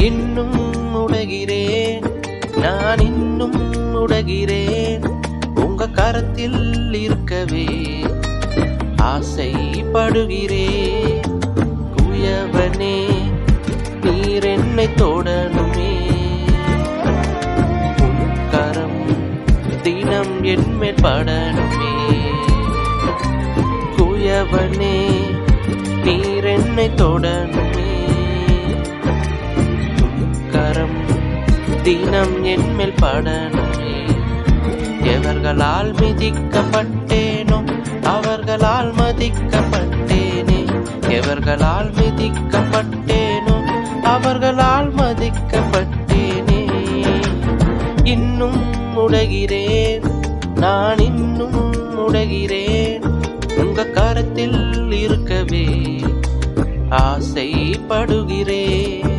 இன்னும் உடைகிறேன், நான் இன்னும் உடைகிறேன். உங்க கரத்தில் இருக்கவே ஆசைப்படுகிறேன். குயவனே நீர் என்னை தொடணுமே, உம் கரம் தினம் என்மேல் படணுமே. குயவனே நீர் என்னை தொடணுமே, உம் கரம் தினம் என்மேல் படணுமே. எவர்களால் மிதிக்கப்பட்டேனோ அவர்களால் மதிக்கப்பட்டேனே, எவர்களால் மிதிக்கப்பட்டேனோ அவர்களால் மதிக்கப்பட்டேனே. இன்னும் உடைகிறேன், நான் இன்னும் உடைகிறேன். உங்க கரத்தில் இருக்கவே ஆசைப்படுகிறேன்.